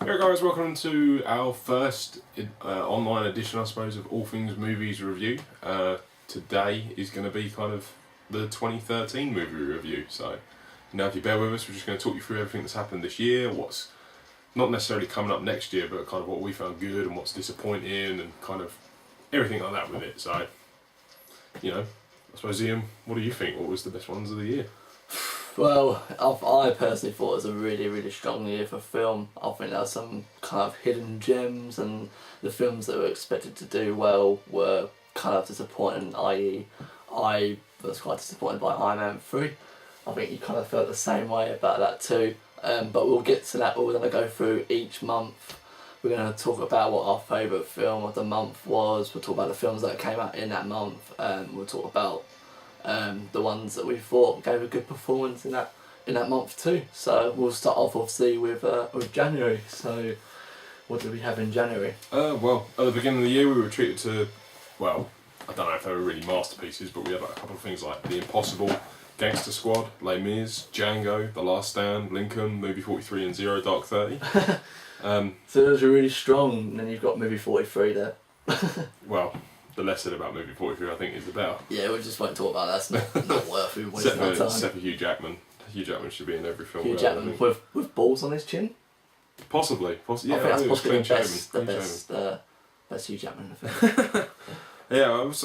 Hey guys, welcome to our first online edition, I suppose, of All Things Movies Review. Today is going to be kind of the 2013 movie review. So, if you bear with us, we're just going to talk you through everything that's happened this year, what's not necessarily coming up next year, but kind of what we found good and what's disappointing and kind of everything like that with it. So, I suppose, Ian, what do you think? What was the best ones of the year? Well, I personally thought it was a really, really strong year for film. I think there were some kind of hidden gems, and the films that were expected to do well were kind of disappointing, i.e. I was quite disappointed by Iron Man 3. I think you kind of felt the same way about that too. But we'll get to that, but we're going to go through each month. We're going to talk about what our favourite film of the month was. We'll talk about the films that came out in that month. We'll talk about the ones that we thought gave a good performance in that month too. So we'll start off obviously with January. So what did we have in January? Well, at the beginning of the year we were treated to, well, I don't know if they were really masterpieces, but we had like a couple of things like The Impossible, Gangster Squad, Les Mis, Django, The Last Stand, Lincoln, Movie 43 and Zero Dark 30. So those are really strong, and then you've got Movie 43 there. Well, the less said about Movie 43 I think is the better. Yeah, we just won't talk about that. That's not worth it. Wasting our time. Except for Hugh Jackman. Hugh Jackman should be in every film. Hugh Jackman with balls on his chin? Possibly. Yeah, I think that's possibly the best Hugh Jackman in the film. Yeah, it was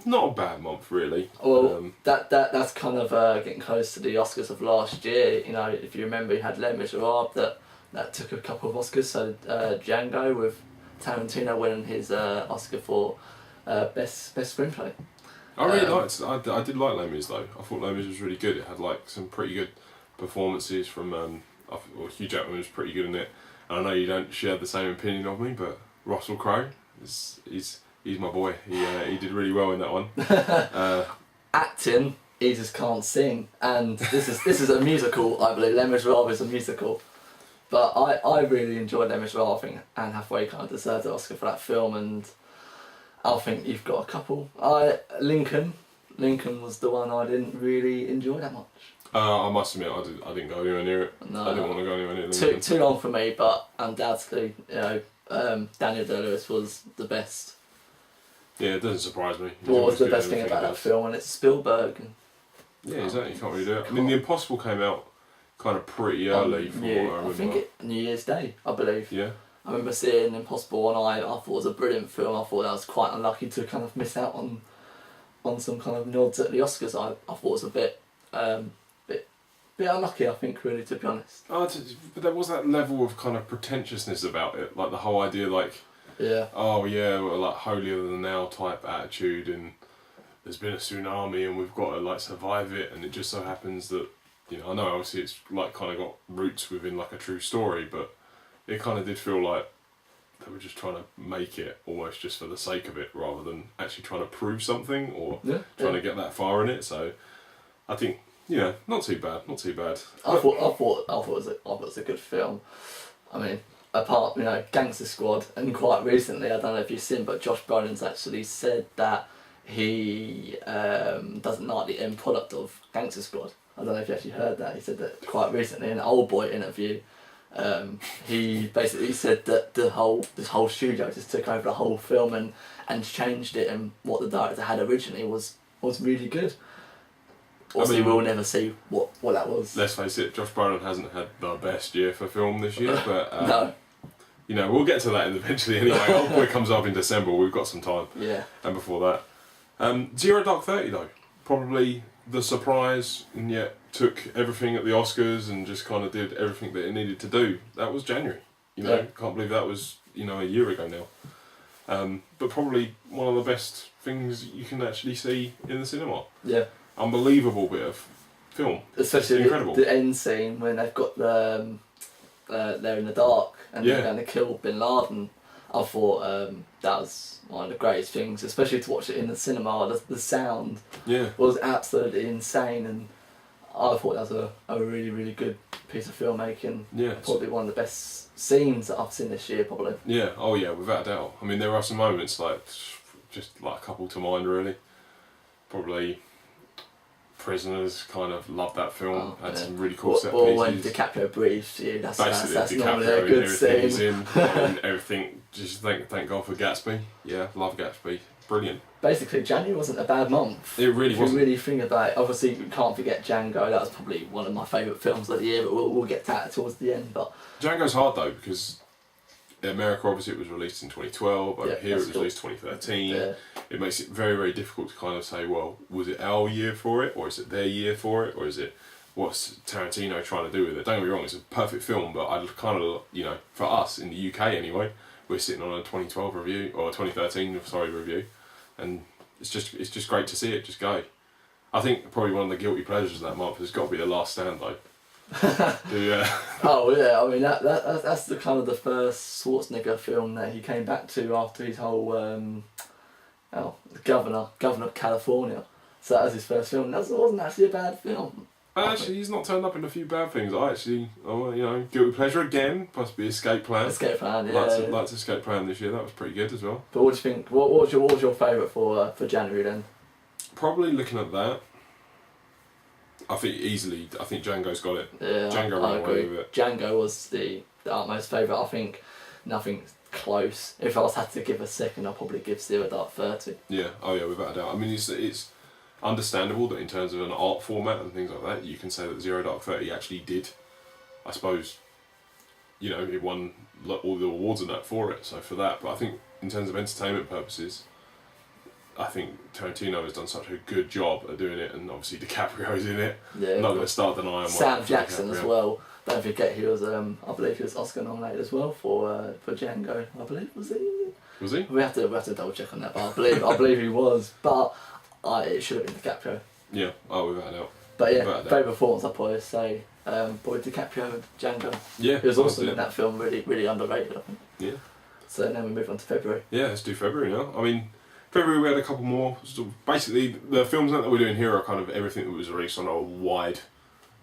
not a bad month really. Well, that's kind of getting close to the Oscars of last year. You know, if you remember, you had Les Miserables that took a couple of Oscars. So Django with Tarantino winning his Oscar for best screenplay. I really liked. I did like Les Mis though. I thought Les Mis was really good. It had like some pretty good performances from. Hugh Jackman was pretty good in it. And I know you don't share the same opinion of me, but Russell Crowe he's my boy. He did really well in that one. Acting, he just can't sing, and this is a musical. I believe Les Miserables is a musical. But I really enjoyed Les Miserables. I think Anne Hathaway kind of deserved the Oscar for that film, and I think you've got a couple. Lincoln was the one I didn't really enjoy that much. I must admit, I didn't go anywhere near it. No, I didn't want to go anywhere near Lincoln. Too long for me, but undoubtedly, Daniel Day-Lewis was the best. Yeah, it doesn't surprise me. What was the best thing about that film? And it's Spielberg. Yeah, exactly. You can't really do it. I mean, The Impossible came out kind of pretty early. I think New Year's Day, I believe. Yeah. I remember seeing Impossible, and I thought it was a brilliant film. I thought that was quite unlucky to kind of miss out on some kind of nods at the Oscars. I thought it was a bit unlucky, I think, really, to be honest. But there was that level of kind of pretentiousness about it, like the whole idea, like, we're like holier than thou type attitude, and there's been a tsunami and we've got to like survive it, and it just so happens that, I know obviously it's like kind of got roots within like a true story, but it kind of did feel like they were just trying to make it almost just for the sake of it, rather than actually trying to prove something or trying to get that far in it. So I think, not too bad. I thought it was a good film. I mean, apart, Gangster Squad, and quite recently, I don't know if you've seen, but Josh Brolin's actually said that he doesn't like the end product of Gangster Squad. I don't know if you actually heard that. He said that quite recently in an Old Boy interview. He basically said that this whole studio just took over the whole film and changed it, and what the director had originally was really good. Obviously, we'll never see what that was. Let's face it, Josh Brolin hasn't had the best year for film this year, but no. We'll get to that eventually anyway. Old Boy comes up in December, we've got some time. Yeah. And before that. Zero Dark 30 though, probably the surprise, and yet took everything at the Oscars and just kind of did everything that it needed to do. That was January. Can't believe that was, a year ago now. But probably one of the best things you can actually see in the cinema. Yeah. Unbelievable bit of film. Especially incredible. The end scene when they've got they're in the dark and they're going to kill Bin Laden. I thought that was one of the greatest things, especially to watch it in the cinema. The sound was absolutely insane, and I thought that was a really, really good piece of filmmaking. Yeah. Probably one of the best scenes that I've seen this year, probably. Yeah, oh yeah, without a doubt. I mean, there are some moments, like, just like a couple to mind, really. Probably Prisoners, kind of loved that film. Had some really cool set Or pieces. when DiCaprio breathes to you, that's Basically, normally DiCaprio a good and everything he's scene. in, and everything. Just thank God for Gatsby. Yeah, love Gatsby. Brilliant. Basically, January wasn't a bad month. It really wasn't. If you really think about it, obviously you can't forget Django. That was probably one of my favourite films of the year, but we'll get to that towards the end. But Django's hard though, because in America obviously it was released in 2012. Over here it was released 2013. Yeah. It makes it very, very difficult to kind of say, well, was it our year for it, or is it their year for it, or is it what's Tarantino trying to do with it? Don't get me wrong, it's a perfect film, but I kind of, you know, for us in the UK anyway, we're sitting on a 2012 review or 2013 review, and it's just great to see it just go. I think probably one of the guilty pleasures of that month has got to be The Last Stand though. Yeah. Oh yeah, I mean that's the kind of the first Schwarzenegger film that he came back to after his whole the Governor of California. So that was his first film. That wasn't actually a bad film. Actually, he's not turned up in a few bad things. You know, guilty pleasure again. Possibly Escape Plan. Escape Plan, yeah. Liked Escape Plan this year. That was pretty good as well. But what do you think? What was your favourite for January then? Probably looking at that, I think Django's got it. Yeah, Django ran away with it. Django was the utmost favourite. I think nothing close. If I was had to give a second, I'd probably give Zero Dark 30. Yeah, oh yeah, without a doubt. I mean, it's understandable that in terms of an art format and things like that, you can say that Zero Dark 30 actually did, I suppose, you know, it won all the awards and that for it, so for that. But I think in terms of entertainment purposes, I think Tarantino has done such a good job at doing it, and obviously DiCaprio's in it. Yeah, I'm not going to start denying Sam Jackson as well. Don't forget he was, I believe he was Oscar nominated as well for Django. I believe was he? Was he? We have to double check on that, but I believe he was. But it should have been DiCaprio. Yeah. Oh, without a doubt. But yeah, favourite performance I'd probably say probably DiCaprio and Django. Yeah. He was also in that film, really really underrated, I think. Yeah. So then we move on to February. Yeah, let's do February now. I mean, February we had a couple more. So basically, the films that we're doing here are kind of everything that was released on a wide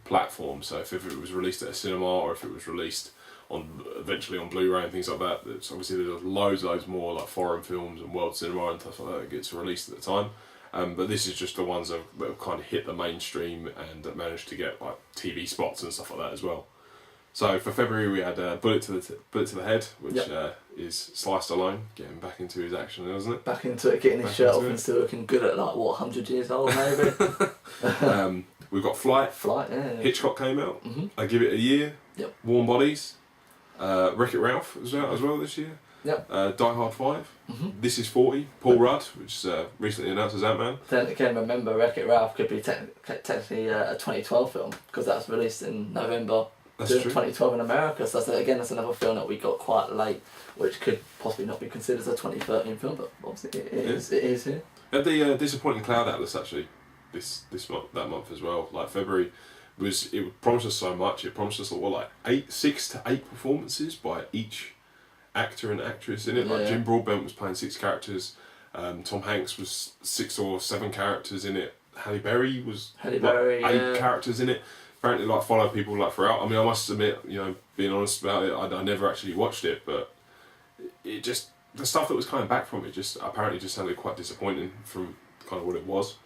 platform. So if it was released at a cinema, or if it was released on eventually on Blu-ray and things like that, it's obviously there's loads more like foreign films and world cinema and stuff like that gets released at the time. But this is just the ones that have kind of hit the mainstream and that managed to get like TV spots and stuff like that as well. So for February we had Bullet to the Head, which is Sly Stallone getting back into his action, isn't it? Back into it, getting his shirt off and still looking good at 100 years old maybe. We've got Flight. Yeah. Hitchcock came out. Mm-hmm. I Give It a Year. Yep. Warm Bodies. Wreck-It Ralph was out as well this year. Yep. Die Hard 5. Mm-hmm. This Is 40. Paul Rudd, which is recently announced as Ant-Man. Then again, remember Wreck-It Ralph could be technically a 2012 film because that was released in November. That's true. 2012 in America, so that's another film that we got quite late, which could possibly not be considered as a 2013 film, but obviously it is here. Had the Disappointing Cloud Atlas actually that month as well. Like February it promised us so much. It promised us 6 to 8 performances by each actor and actress in it. Like Jim Broadbent was playing 6 characters. Tom Hanks was 6 or 7 characters in it. Halle Berry was 8 characters in it. Apparently, follow people throughout. I mean, I must admit, you know, being honest about it, I never actually watched it, but it just the stuff that was coming back from it apparently sounded quite disappointing from kind of what it was.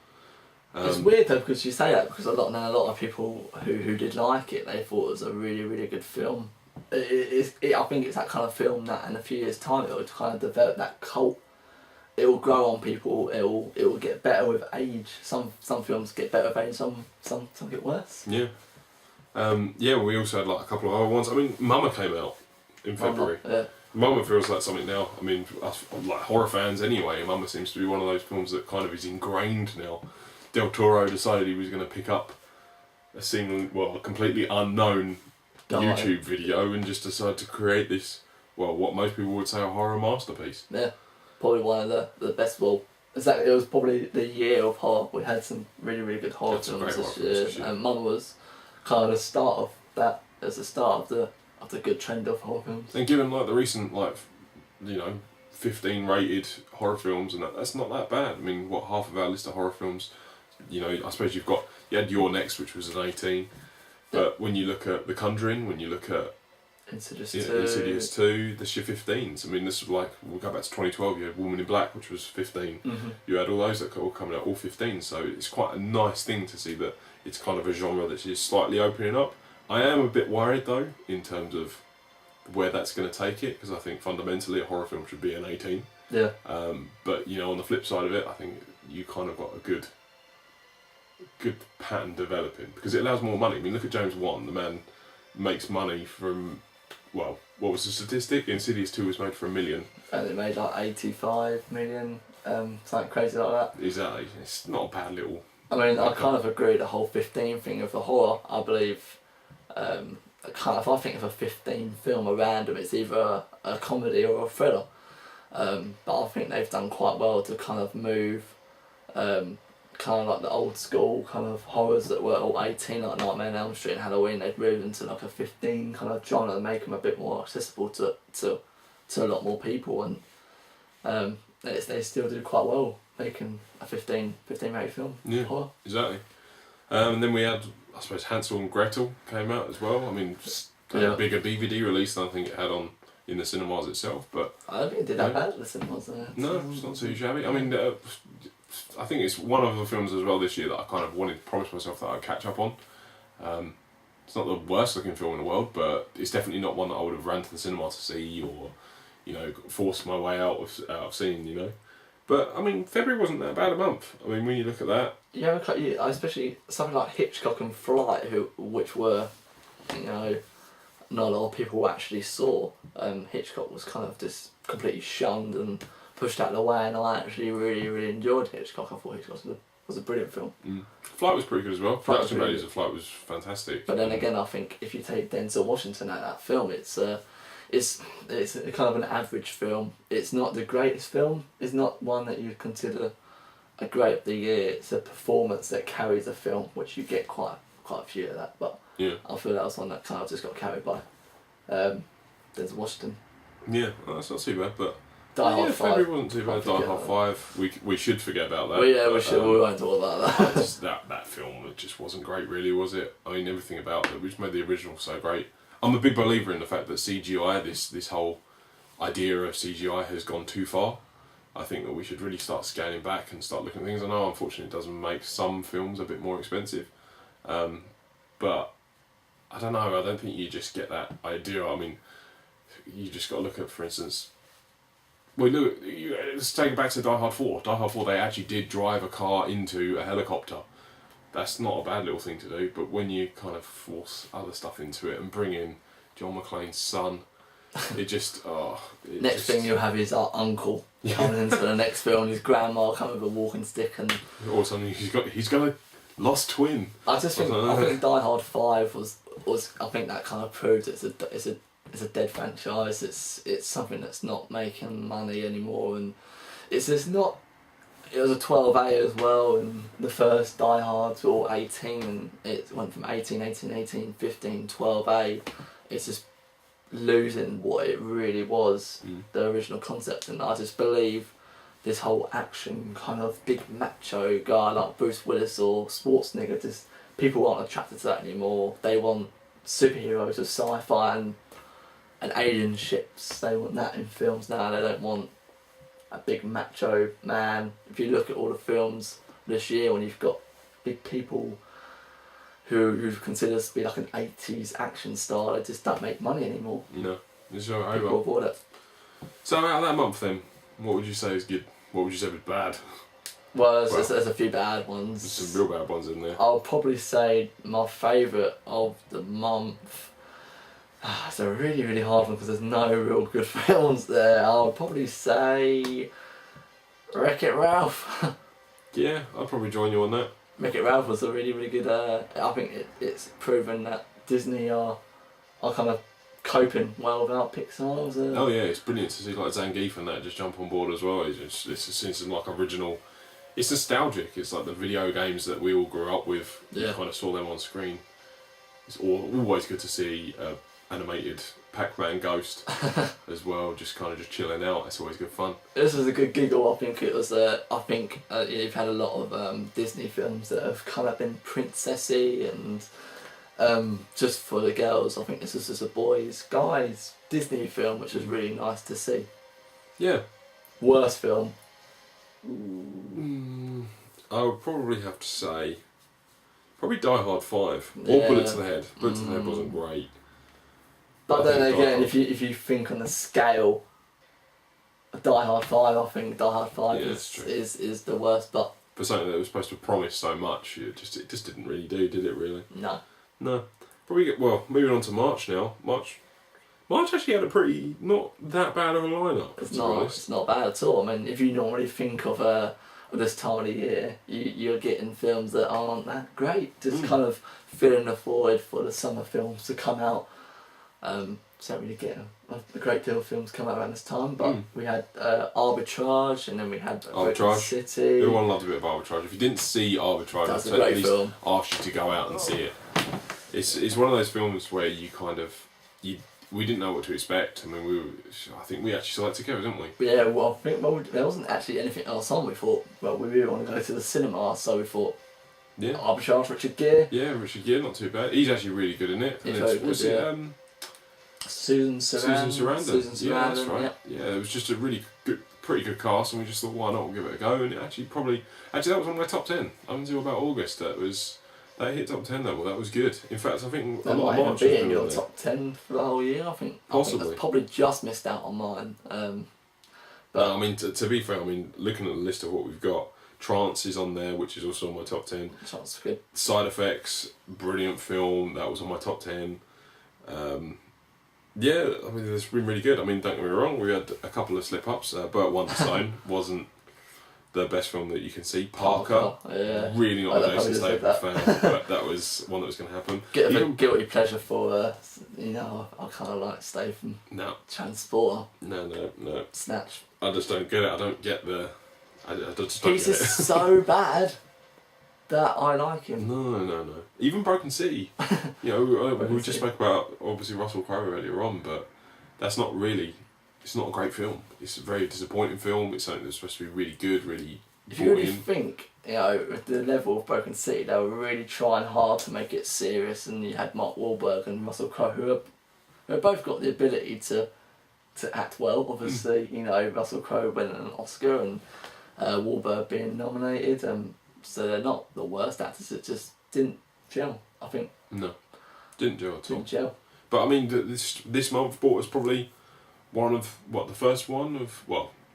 It's weird though because you say that because a lot of people who did like it, they thought it was a really really good film. I think it's that kind of film that in a few years' time it will kind of develop that cult. It will grow on people. It will get better with age. Some films get better with age. Some get worse. Yeah. We also had a couple of other ones. I mean, Mama came out in February. Mama feels like something now. I mean, us horror fans anyway. Mama seems to be one of those films that kind of is ingrained now. Del Toro decided he was going to pick up a completely unknown YouTube video and just decided to create this. Well, what most people would say a horror masterpiece. Yeah. Probably one of the best. Well, exactly. It was probably the year of horror. We had some really really good horror films this year, and Mama was kind of the start of that. As the start of the good trend of horror films. And given the recent 15 rated horror films, and that's not that bad. I mean, half of our list of horror films, you know, I suppose you had Your Next, which was an 18, but when you look at The Conjuring, when you look at Insidious Yeah, 2. Insidious 2, this year 15s. I mean, this was like, we'll go back to 2012, you had Woman in Black, which was 15. Mm-hmm. You had all those that were all coming out, all 15, so it's quite a nice thing to see that it's kind of a genre that's just slightly opening up. I am a bit worried though, in terms of where that's going to take it, because I think fundamentally a horror film should be an 18. Yeah. But, you know, on the flip side of it, I think you kind of got a good pattern developing, because it allows more money. I mean, look at James Wan, the man makes money from, well, what was the statistic? Insidious 2 was made for $1 million. And it made like 85 million, something crazy like that. Exactly. It's not a bad little... I mean, I kind of agree the whole 15 thing of the horror. I believe, if I think of a 15 film at random, it's either a comedy or a thriller. But I think they've done quite well to kind of move, kind of like the old school kind of horrors that were all 18, like Nightmare on Elm Street and Halloween. They've moved into like a 15 kind of genre and make them a bit more accessible to a lot more people, and they still do quite well making a 15 rated film. Yeah, horror. Exactly. And then we had, I suppose, Hansel and Gretel came out as well. I mean, a bigger DVD release than I think it had in the cinemas itself, but... I don't think it did that bad at the cinemas. No, it's not too shabby. I mean, I think it's one of the films as well this year that I kind of wanted to promise myself that I'd catch up on. It's not the worst looking film in the world, but it's definitely not one that I would have ran to the cinema to see, or, you know, forced my way out of seeing, you know. But, I mean, February wasn't that bad a month. I mean, when you look at that... Yeah, especially something like Hitchcock and Flight, which were, you know, not a lot of people actually saw. Hitchcock was kind of just completely shunned and pushed out of the way, and I actually really, really enjoyed Hitchcock. I thought Hitchcock was a brilliant film. Flight was pretty good as well. Production values of Flight was fantastic. But then again, I think if you take Denzel Washington out of that film, it's kind of an average film. It's not the greatest film. It's not one that you'd consider a great of the year. It's a performance that carries a film, which you get quite a few of that. But yeah, I feel that was one that kind of just got carried by Denzel Washington. Yeah, well, that's not too bad. But Die Hard 5. February wasn't too bad. Die Hard 5. We should forget about that. Well, yeah, we should. We won't talk about that. that film, it just wasn't great, really, was it? I mean, everything about it, which made the original so great. I'm a big believer in the fact that CGI, this whole idea of CGI has gone too far. I think that we should really start scaling back and start looking at things. I know, unfortunately, it doesn't make some films a bit more expensive. But, I don't know, I don't think you just get that idea. I mean, you just got to look at, for instance... Well, look, let's take it back to Die Hard 4. Die Hard 4, they actually did drive a car into a helicopter. That's not a bad little thing to do, but when you kind of force other stuff into it and bring in John McClane's son, it just... Next thing you'll have is our uncle coming into the next film, his grandma coming with a walking stick, and... All of a sudden he's got a lost twin. I think Die Hard 5 was I think that kind of proved it's a dead franchise. It's something that's not making money anymore, and it's just not... It was a 12A as well, and the first Die Hards were all 18, and it went from 18, 15, 12A. It's just losing what it really was, the original concept, and I just believe this whole action kind of big macho guy like Bruce Willis or Schwarzenegger, just people aren't attracted to that anymore. They want superheroes of sci-fi and alien ships. They want that in films now. They don't want a big macho man. If you look at all the films this year, when you've got big people who've considered to be like an 80s action star, they just don't make money anymore. No, it's all right. People avoid it. So out of that month then, what would you say is good? What would you say was bad? Well, there's a few bad ones. There's some real bad ones in there. I'll probably say my favourite of the month... It's a really, really hard one because there's no real good films there. I'll probably say Wreck-It Ralph. Yeah, I'll probably join you on that. Wreck-It Ralph was a really, really good... I think it's proven that Disney are kind of coping well without Pixar. Oh yeah, it's brilliant to see like Zangief and that just jump on board as well. It's like original... It's nostalgic. It's like the video games that we all grew up with. Yeah. You kind of saw them on screen. It's always good to see... animated Pac-Man Ghost as well, just chilling out. It's always good fun. This was a good giggle. I think it was. You've had a lot of Disney films that have kind of been princessy and Just for the girls, I think this was just a guys Disney film, which was really nice to see. Yeah. Worst film? I would probably have to say, probably Die Hard 5 or Bullet to the Head. Bullet to the Head wasn't great. But then again, if you think on the scale, Die Hard 5, I think Die Hard 5 is the worst. But for something that was supposed to promise so much, it just didn't really do, did it really? No. Probably moving on to March now. March actually had a pretty not that bad of a lineup. It's not bad at all. I mean, if you normally think of this time of the year, you're getting films that aren't that great. Just kind of filling the void for the summer films to come out. So don't really get a great deal of films come out around this time, but we had Arbitrage, and then we had Broken City. Everyone loved a bit of Arbitrage. If you didn't see Arbitrage, that's a great film. Ask you to go out and see it. It's one of those films where you kind of we didn't know what to expect. I mean, I think we actually saw it together, didn't we? Yeah, well, I think there wasn't actually anything else on. We thought, well, we really want to go to the cinema, so we thought, Arbitrage, Richard Gere. Yeah, Richard Gere, not too bad. He's actually really good in it. He's very good, Susan Sarandon. Yeah, that's right. Yeah, it was just a really good, pretty good cast, and we just thought, why not? We'll give it a go. And it actually that was one of my top 10 up until about August. That hit top 10 level. That was good. In fact, I think that might even be in your top 10 for the whole year. I think that's probably just missed out on mine. But I mean, to be fair, I mean, looking at the list of what we've got, Trance is on there, which is also on my top 10. Trance is good. Side Effects, brilliant film. That was on my top 10. Yeah, I mean, it's been really good. I mean, don't get me wrong, we had a couple of slip-ups. Burt Wonderstone wasn't the best film that you can see. Parker, really not a Jason Statham fan, but that was one that was going to happen. Get a guilty pleasure for, I kind of like Statham. No. Transporter. No. Snatch. I just don't get it. I don't get the... I just don't He's get just so bad that I like him. No. Even Broken City. We just spoke about, obviously, Russell Crowe earlier on, but that's not really... It's not a great film. It's a very disappointing film. It's something that's supposed to be really good, really... If you really think, at the level of Broken City, they were really trying hard to make it serious, and you had Mark Wahlberg and Russell Crowe, who have both got the ability to act well, obviously. Russell Crowe winning an Oscar, and Wahlberg being nominated, so they're not the worst actors. It just didn't gel, I think. No, didn't gel at all. But I mean, this month brought us probably one of the first one of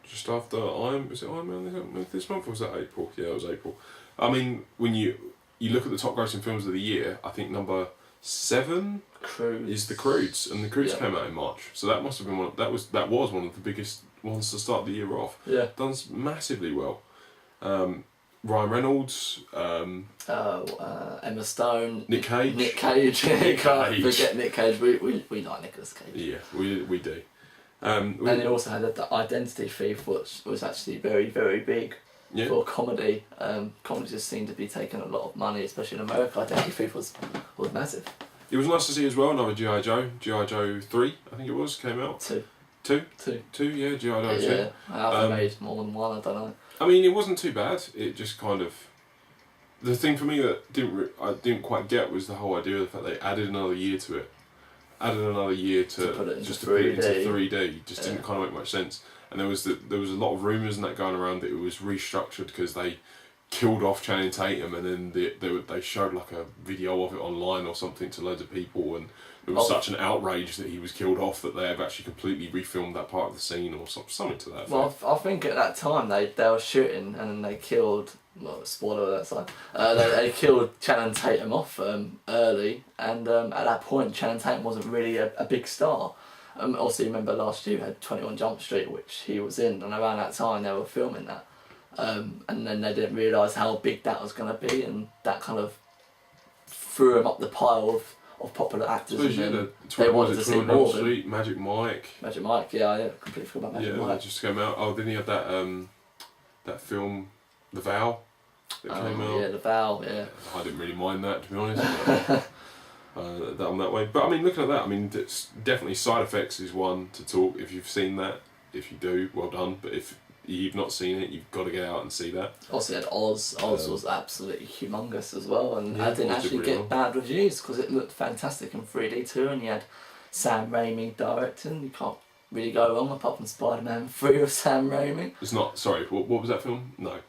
just after was it Iron Man this month, or was that April? Yeah, it was April. I mean, when you look at the top grossing films of the year, I think number 7 is The Croods, and The Croods came out in March, so that must have been that was one of the biggest ones to start the year off. Yeah, done massively well. Ryan Reynolds, Emma Stone, Nick Cage. Can't forget Nick Cage. We like Nicolas Cage. Yeah, we do. And they also had the Identity Thief, which was actually very, very big for comedy. Comedy just seemed to be taking a lot of money, especially in America. Identity Thief was massive. It was nice to see as well another G.I. Joe 3, I think it was, came out. 2, yeah, G.I. Joe 2. Yeah, I made more than one, I don't know. I mean, it wasn't too bad. It just kind of... The thing for me that I didn't quite get was the whole idea of the fact they added another year to it. Added another year to put it into 3D. Just didn't kind of make much sense. And there was a lot of rumours and that going around that it was restructured because they killed off Channing Tatum, and then they showed like a video of it online or something to loads of people, and it was such an outrage that he was killed off that they have actually completely refilmed that part of the scene or something to that effect. Well, I think at that time they were shooting and then they killed... Well, spoiler that side. They killed Channing Tatum off early, and at that point Channing Tatum wasn't really a big star. Also, you remember last year we had 21 Jump Street, which he was in, and around that time they were filming that. And then they didn't realise how big that was going to be, and that kind of threw him up the pile of popular actors. They wanted to see more of him. Magic Mike, yeah, I completely forgot about Magic Mike. Yeah, that just came out. Oh, then he had that film, The Vow, that came out. Yeah, The Vow, yeah. I didn't really mind that, to be honest. That way. But I mean, looking at that, I mean, it's definitely Side Effects is one to talk. If you've seen that, if you do, well done. But if you've not seen it, you've got to get out and see that. Also, you had Oz. Oz was absolutely humongous as well, and yeah, I didn't Oz did actually really get well. bad reviews because it looked fantastic in 3D too, and you had Sam Raimi directing. You can't really go wrong apart from Spider-Man 3 with Sam Raimi. It's not. Sorry, what was that film? No.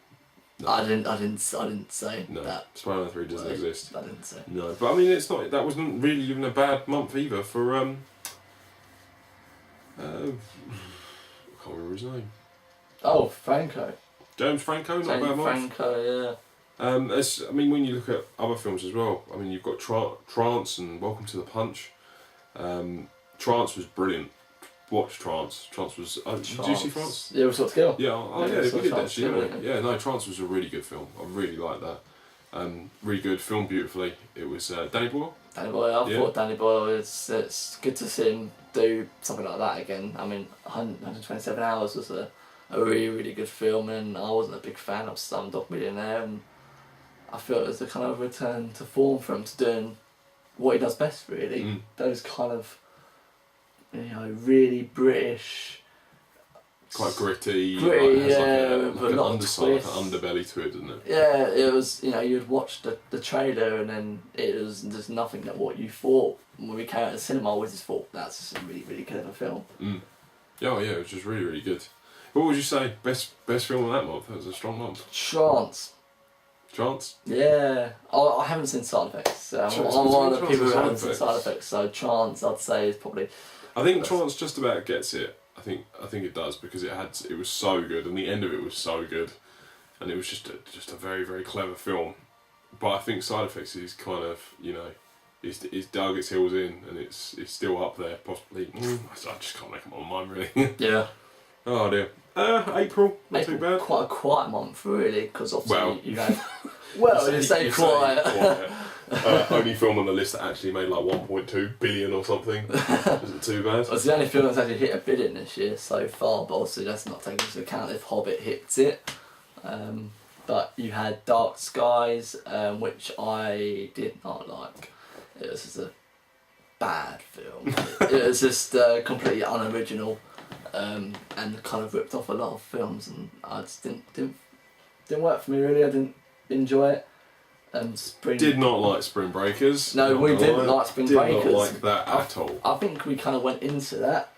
I didn't say No, that. Spider-Man 3 doesn't exist. I didn't say. No, but I mean, it's not. That wasn't really even a bad month either for I can't remember his name. Oh, Franco. James Franco, not a bad James month. Franco, yeah. I mean, when you look at other films as well, I mean, you've got Trance and Welcome to the Punch. Trance was brilliant. Watch Trance. Trance was. Did you see Trance? Yeah, we saw it together. Yeah, we did actually. Together, Yeah, no, Trance was a really good film. I really liked that. Really good, filmed beautifully. It was Danny Boyle. Danny Boyle, I thought Danny Boyle, it's good to see him do something like that again. I mean, 127 Hours was a really, really good film, and I wasn't a big fan of Slumdog Millionaire, and I feel it was a kind of return to form for him to doing what he does best, really. Those kind of, really British, quite gritty, yeah, but an not underside, like twist. an underbelly to it, doesn't it? Yeah, it was, you'd watch the trailer and then it was just nothing like what you thought. When we came out of the cinema, we just thought, that's just a really, really clever film. Yeah, it was just really, really good. What would you say, best film of that month? That was a strong month. Trance. Trance? Yeah. I haven't seen Side Effects. I'm one of the people who haven't seen Side Effects, so Trance, I'd say, is probably... I think Trance just about gets it. I think it does, because it was so good, and the end of it was so good, and it was just a very, very clever film. But I think Side Effects is kind of, it's dug its heels in, and it's still up there, possibly. I just can't make up my mind, really. Yeah. Oh dear. April, not too bad. Quite a quiet month, really, because obviously you had... You say quiet. Only film on the list that actually made like 1.2 billion or something. Isn't too bad. It's the only film that's actually hit $1 billion this year so far, but obviously that's not taken into account if Hobbit hits it. But you had Dark Skies, which I did not like. It was just a bad film. It was just completely unoriginal, and kind of ripped off a lot of films, and I just didn't work for me really. I didn't enjoy it. Did not like Spring Breakers. No, we didn't like Spring Breakers. Did not like that at all. I think we kind of went into that,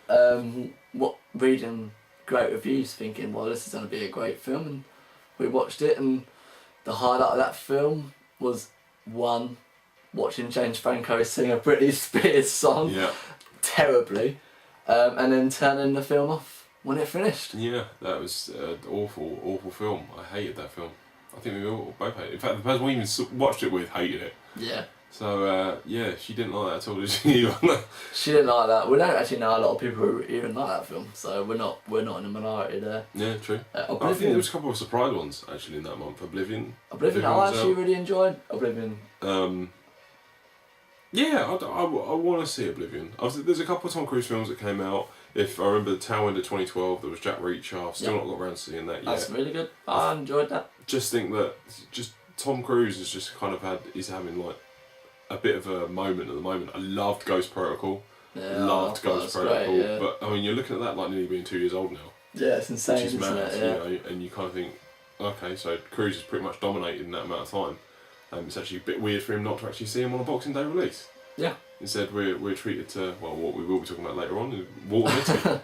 reading great reviews, thinking, well, this is going to be a great film, and we watched it, and the highlight of that film was watching James Franco sing a Britney Spears song terribly, and then turning the film off when it finished. Yeah, that was an awful film. I hated that film. I think we all both hated it. In fact, the person we even watched it with hated it. Yeah. So, she didn't like that at all, did she? She didn't like that. We don't actually know a lot of people who even like that film, so we're not in a minority there. Yeah, true. I think there was a couple of surprise ones, actually, in that month. Oblivion I actually really enjoyed Oblivion. Yeah, I want to see Oblivion. There's a couple of Tom Cruise films that came out. If I remember, The Tailwind of 2012, there was Jack Reacher. I've still not got around to seeing that yet. That's really good. I enjoyed that. Just think that Tom Cruise has just kind of is having like a bit of a moment at the moment. I loved Ghost Protocol. Yeah, loved Ghost Protocol. Great, yeah. But I mean, you're looking at that like nearly being 2 years old now. Yeah, it's insane. Which is mad, it? and you kind of think, okay, so Cruise has pretty much dominated in that amount of time. It's actually a bit weird for him not to actually see him on a Boxing Day release. Yeah. Instead, we're treated to what we will be talking about later on, Walter Mitty,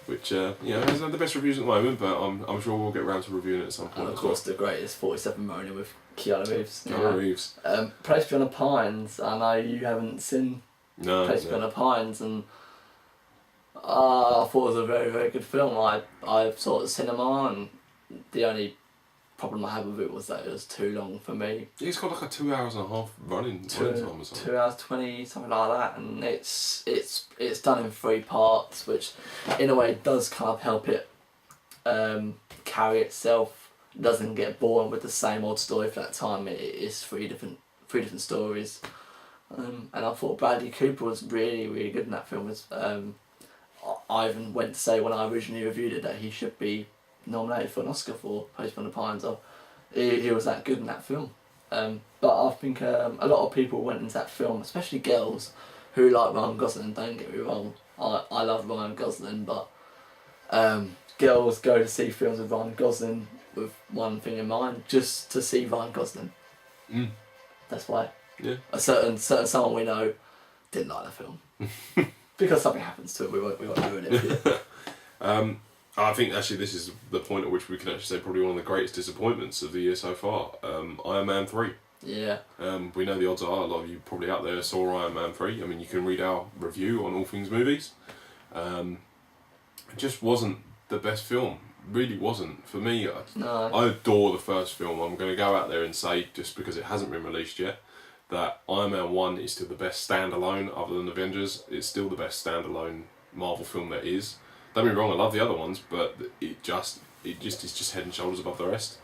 which has had the best reviews at the moment, but I'm sure we'll get around to reviewing it at some point. And of course, the greatest 47 Mariner with Keanu Reeves. Keanu Reeves. Place Beyond the Pines. I know you haven't seen Place Beyond the Pines, and I thought it was a very, very good film. I saw it at the cinema, and the only problem I had with it was that it was too long for me. Yeah, it's got like a 2 hours and a half running time or something. 2 hours 20, something like that, and it's done in 3 parts, which in a way does kind of help it carry itself. It doesn't get boring with the same old story for that time. It is three different stories, and I thought Bradley Cooper was really, really good in that film. I even went to say when I originally reviewed it that he should be nominated for an Oscar for Place Beyond the Pines. He was that good in that film. But I think a lot of people went into that film, especially girls who like Ryan Gosling. Don't get me wrong, I love Ryan Gosling, but girls go to see films with Ryan Gosling with one thing in mind, just to see Ryan Gosling. That's why. Yeah. A certain someone we know didn't like the film. Because something happens to it, we won't ruin it for you. I think actually this is the point at which we can actually say probably one of the greatest disappointments of the year so far. Iron Man 3. Yeah. We know the odds are a lot of you probably out there saw Iron Man 3. I mean, you can read our review on All Things Movies. It just wasn't the best film. Really wasn't. For me, I adore the first film. I'm going to go out there and say, just because it hasn't been released yet, that Iron Man 1 is still the best standalone other than Avengers. It's still the best standalone Marvel film there is. Don't get me wrong, I love the other ones, but it just is just head and shoulders above the rest.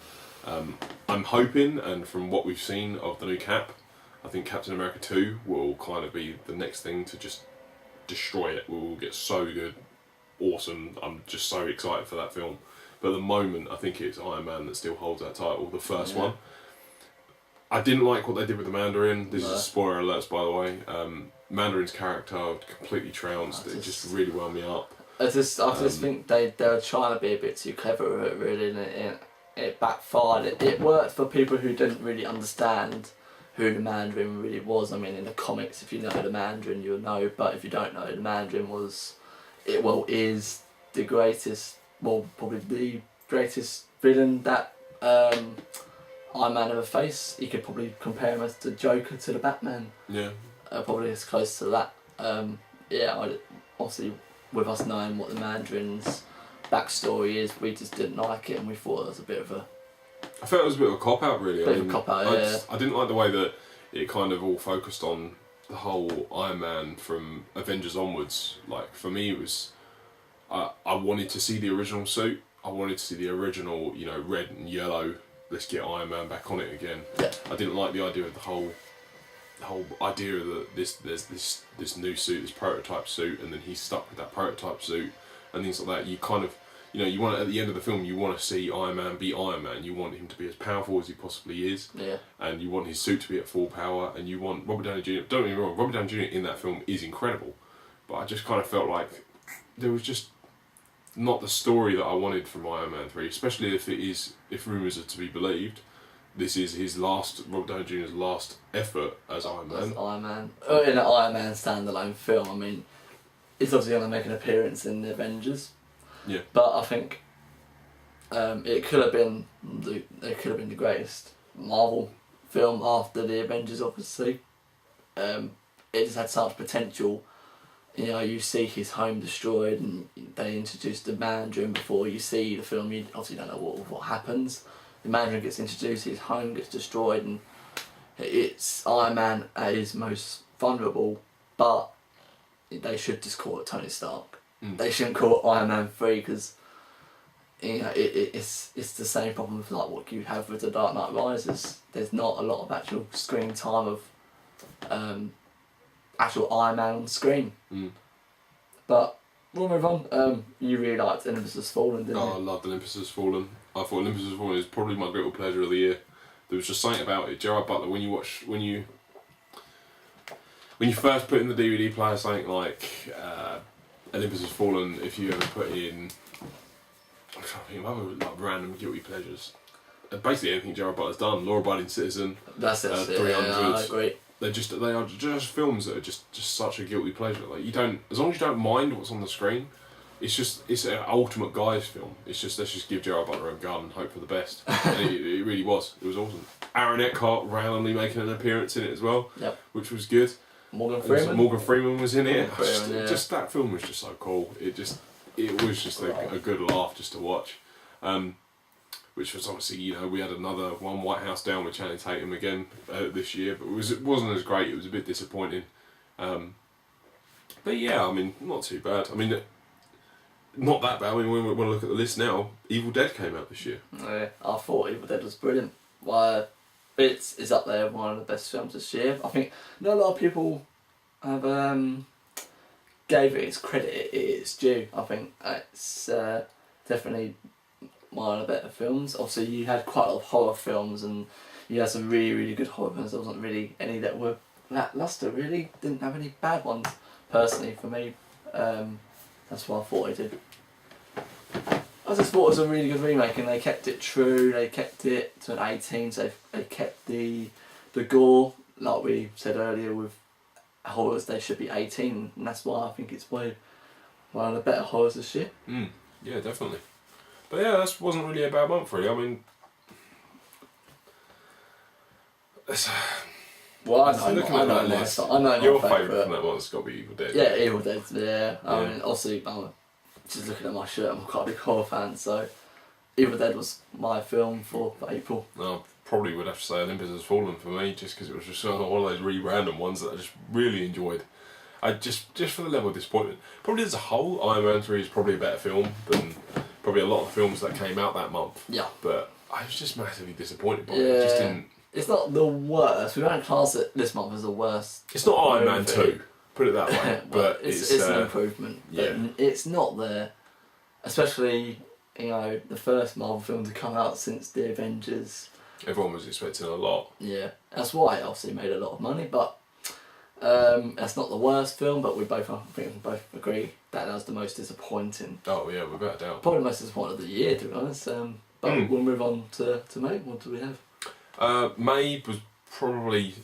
I'm hoping, and from what we've seen of the new Cap, I think Captain America 2 will kind of be the next thing to just destroy it. We'll get so good, awesome. I'm just so excited for that film. But at the moment, I think it's Iron Man that still holds that title, the first one. I didn't like what they did with the Mandarin. This is spoiler alerts, by the way. Mandarin's character completely trounced. It just really wound me up. I just think they were trying to be a bit too clever with it, really, and it backfired. It worked for people who didn't really understand who the Mandarin really was. I mean, in the comics, if you know the Mandarin, you'll know. But if you don't know, the Mandarin is the greatest, probably the greatest villain that Iron Man ever faced. You could probably compare him as the Joker to the Batman. Yeah. Probably as close to that. Obviously, with us knowing what the Mandarin's backstory is, we just didn't like it, and we thought it was a bit of a... I felt it was a bit of a cop-out, really. Bit of a cop-out, yeah. I didn't like the way that it kind of all focused on the whole Iron Man from Avengers onwards. Like, for me, it was... I wanted to see the original suit. I wanted to see the original, red and yellow, let's get Iron Man back on it again. Yeah. I didn't like the idea of the whole idea that there's this new suit, this prototype suit, and then he's stuck with that prototype suit and things like that. You kind of, you want, at the end of the film, you want to see Iron Man be Iron Man. You want him to be as powerful as he possibly is. Yeah. And you want his suit to be at full power, and you want Robert Downey Jr. Don't get me wrong, Robert Downey Jr. in that film is incredible, but I just kind of felt like there was just not the story that I wanted from Iron Man 3, especially if rumours are to be believed. This is Robert Downey Jr.'s last effort as Iron Man. As Iron Man. In an Iron Man standalone film, I mean, he's obviously going to make an appearance in the Avengers. Yeah. But I think it could have been the greatest Marvel film after the Avengers, obviously. It just had such potential. You see his home destroyed, and they introduced the Mandarin before you see the film. You obviously don't know what happens. The Mandarin gets introduced, his home gets destroyed, and it's Iron Man at his most vulnerable, but they should just call it Tony Stark. They shouldn't call it Iron Man 3, because it's the same problem with like what you have with The Dark Knight Rises. There's not a lot of actual screen time of actual Iron Man on screen. But we'll move on. You really liked Olympus Has Fallen, didn't you? I loved Olympus Has Fallen. I thought Olympus Has Fallen is probably my guilty pleasure of the year. There was just something about it. Gerard Butler, when you first put in the DVD player something like Olympus Has Fallen, if you ever put in, I'm trying to think of other like random guilty pleasures. Basically anything Gerard Butler's done. Law Abiding Citizen. That's it. 300. Yeah, I agree. They are just films that are just such a guilty pleasure. Like as long as you don't mind what's on the screen, it's an ultimate guys film. It's just, let's just give Gerard Butler a gun and hope for the best. And it really was. It was awesome. Aaron Eckhart randomly making an appearance in it as well, which was good. Morgan Freeman was in it. Just that film was just so cool. It was just a good laugh just to watch. Which was obviously, we had another one, White House Down, with Channing Tatum again this year, but it wasn't as great. It was a bit disappointing. But yeah, I mean, not too bad. I mean, not that bad. I mean, when we want to look at the list now, Evil Dead came out this year. Yeah, I thought Evil Dead was brilliant. It's up there, one of the best films this year. I think not a lot of people have gave it its credit it is due. I think it's definitely one of the better films. Obviously, you had quite a lot of horror films, and you had some really, really good horror films. There wasn't really any that were lackluster, really. Didn't have any bad ones, personally, for me. That's what I thought it did. I just thought it was a really good remake, and they kept it true. They kept it to an 18, so they kept the gore, like we said earlier, with horrors. They should be 18, and that's why I think it's one of the better horrors this year. Yeah, definitely. But yeah, that wasn't really a bad month, really. I mean, well, I know your favourite from that one's got to be Evil Dead. Yeah, Evil Dead. Yeah, I mean, obviously, I'm just looking at my shirt. I'm quite a big horror fan, so Evil Dead was my film for April. I probably would have to say Olympus Has Fallen for me, just because it was just one of those really random ones that I just really enjoyed. I just for the level of disappointment. Probably as a whole, Iron Man 3 is probably a better film than probably a lot of films that came out that month. Yeah. But I was just massively disappointed by it. It just didn't... It's not the worst. We don't class it this month as the worst. It's not Iron Man 2, put it that way. but it's an improvement. Yeah. But it's not there. Especially, the first Marvel film to come out since The Avengers. Everyone was expecting a lot. Yeah. That's why it obviously made a lot of money, but that's not the worst film, but I think we both agree that was the most disappointing. Oh yeah, without a doubt. Probably the most disappointing of the year, to be honest. But we'll move on to May. What do we have? May was probably...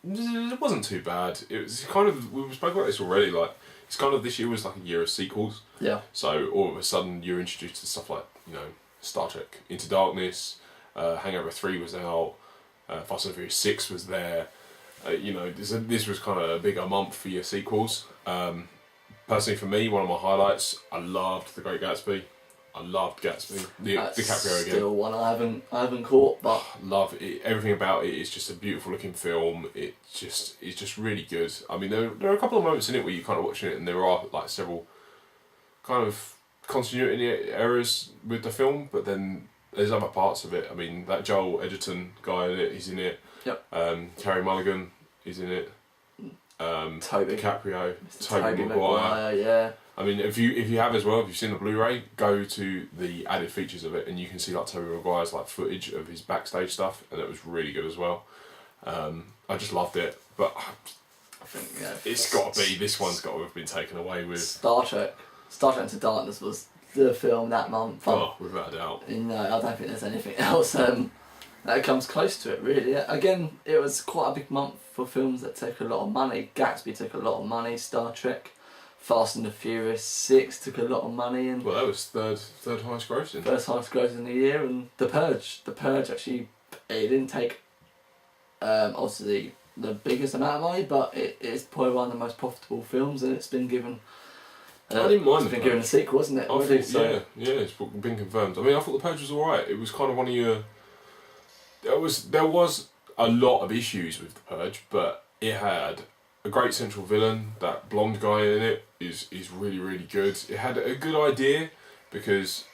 It wasn't too bad. It was kind of... We spoke about this already, like... It's kind of... This year was like a year of sequels. Yeah. So all of a sudden you're introduced to stuff like, Star Trek Into Darkness, Hangover 3 was out, Fast and Furious 6 was there. This was kind of a bigger month for your sequels. Personally, for me, one of my highlights, I loved The Great Gatsby. I loved Gatsby. DiCaprio again. Still one I haven't caught, but love it. Everything about it is just a beautiful looking film. It's just really good. I mean, there are a couple of moments in it where you're kind of watching it, and there are like several kind of continuity errors with the film, but then there's other parts of it. I mean, that Joel Edgerton guy in it, he's in it. Yep. Carey Mulligan is in it. DiCaprio, Tobey Maguire. Yeah. I mean, if you have as well, if you've seen the Blu-ray, go to the added features of it, and you can see like Tobey Maguire's like footage of his backstage stuff, and it was really good as well. I just loved it, but I think it's got to be this one's got to have been taken away with Star Trek. Star Trek Into Darkness was the film that month. Oh, without a doubt. No, I don't think there's anything else that comes close to it, really. Again, it was quite a big month for films that take a lot of money. Gatsby took a lot of money. Star Trek, Fast and the Furious 6 took a lot of money, and well, that was third highest grossing. First highest grossing in the year, and The Purge actually, it didn't take obviously the biggest amount of money, but it's probably one of the most profitable films, and it's been given. I didn't mind. It's been given a sequel, wasn't it? It's been confirmed. I mean, I thought The Purge was alright. It was kind of one of your. There was a lot of issues with The Purge, but it had a great central villain. That blonde guy in it is really, really good. It had a good idea, because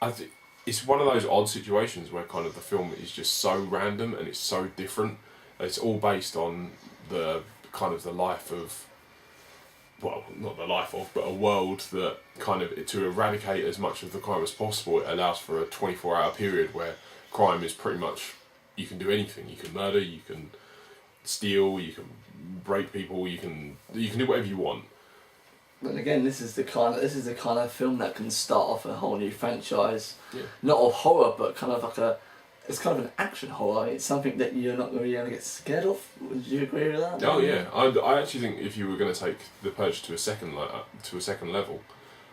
I think it's one of those odd situations where kind of the film is just so random and it's so different. It's all based on the kind of the life of, well, not the life of, but a world that kind of, to eradicate as much of the crime as possible, it allows for a 24-hour period where crime is pretty much, you can do anything. You can murder, you can steal, you can break people, you can do whatever you want. But again, this is the kind of film that can start off a whole new franchise. Yeah. Not of horror, but kind of it's kind of an action horror. It's something that you're not really going to get scared of. Would you agree with that? Oh yeah, I actually think if you were going to take The Purge to a second level,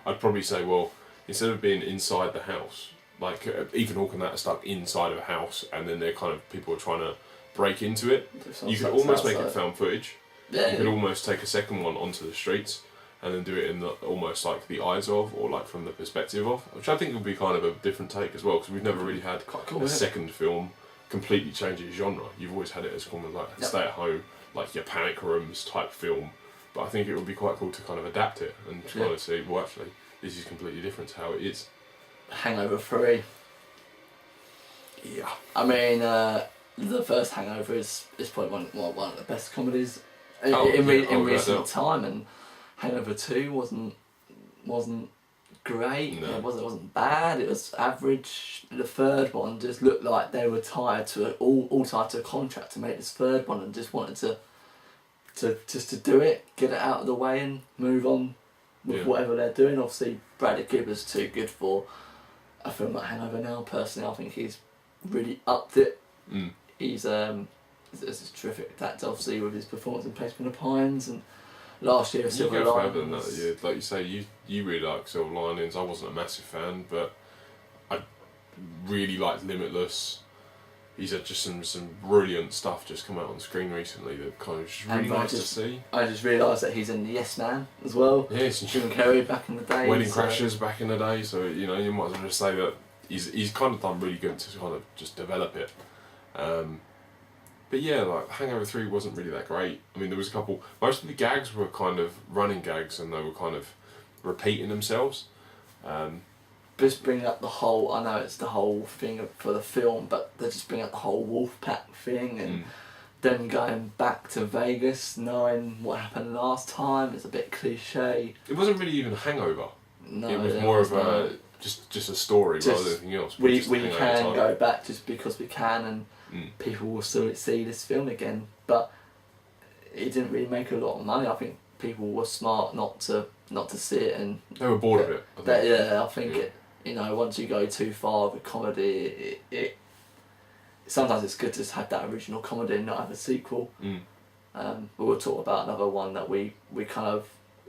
I'd probably say, well, instead of being inside the house, like Ethan Hawke and that are stuck inside of a house, and then they're kind of, people are trying to break into it. You could almost make it found footage. Yeah. You could almost take a second one onto the streets, and then do it in almost like the eyes of, or like from the perspective of, which I think would be kind of a different take as well, because we've never really had a second film completely change its genre. You've always had it as kind of like stay at home, like your panic rooms type film, but I think it would be quite cool to kind of adapt it and kind of say, well, actually, this is completely different to how it is. Hangover 3. Yeah. I mean, the first Hangover is probably one of the best comedies in recent time, and Hangover 2 wasn't great. No. It wasn't bad. It was average. The third one just looked like they were tied to all tied to a contract to make this third one, and just wanted to do it, get it out of the way, and move on with whatever they're doing. Obviously, Bradley Cooper's too good for a film like Hangover now, personally, I think he's really upped it. He's a terrific actor, obviously, with his performance in Placement of Pines, and last year Silver Linings. You go further than that, yeah. Like you say, you really like Silver Linings. I wasn't a massive fan, but I really liked Limitless. He's had just some brilliant stuff just come out on screen recently that kind of just really nice to see. I just realised that he's in Yes Man as well. Yeah, he's Jim Carrey back in the day. Wedding Crashers back in the day, so you know you might as well just say that he's kind of done really good to kind of just develop it. But yeah, like Hangover 3 wasn't really that great. I mean, there was a couple. Most of the gags were kind of running gags, and they were kind of repeating themselves. Just bringing up the whole, I know it's the whole thing for the film, but they just bring up the whole Wolfpack thing and them going back to Vegas knowing what happened last time. It's a bit cliche. It wasn't really even a hangover. No, it was more of a just a story rather than anything else. We can go back just because we can, and people will still see this film again. But it didn't really make a lot of money. I think people were smart not to see it, and they were bored of it. I think it. You know, once you go too far with comedy, it sometimes it's good to just have that original comedy and not have a sequel. But we'll talk about another one that we kind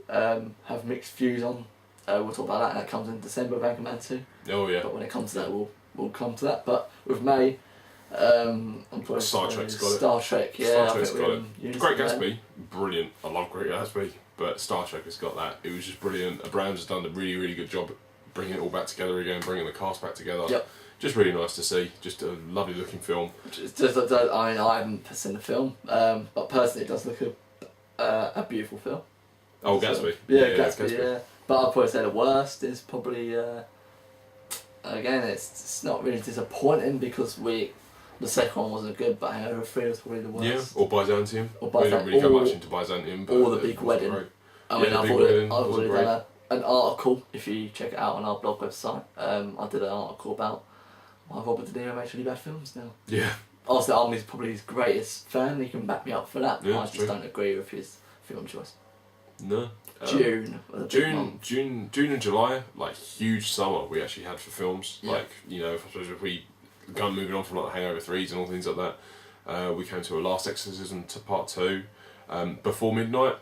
of have mixed views on. We'll talk about that, and that comes in December of Anchorman 2. Oh yeah. But when it comes to that, we'll come to that. But with May, Star Trek's got it. Star Trek, yeah. Star Trek's got it. Great Gatsby, brilliant. I love Great Gatsby, but Star Trek has got that. It was just brilliant. Abrams has done a really, really good job bringing it all back together again, bringing the cast back together. Yep. Just really nice to see. Just a lovely looking film. I mean, I haven't seen the film, but personally, it does look a beautiful film. Oh, Gatsby. Yeah, Gatsby. Yeah. But I'd probably say the worst is probably. Again, it's not really disappointing because the second one wasn't good, but Hangover 3 was probably the worst. Yeah, or Byzantium. We didn't really go much into Byzantium, but or The Big Wedding. Great. I mean, I've already done an article, if you check it out on our blog website. I did an article about why Robert De Niro makes really bad films now. Yeah. Also, I'm probably his greatest fan. He can back me up for that. Yeah, I just don't agree with his film choice. No. June and July, like huge summer we actually had for films. Yeah. Like, you know, if we go moving on from like Hangover 3s and all things like that, we came to A Last Exorcism to Part 2, Before Midnight.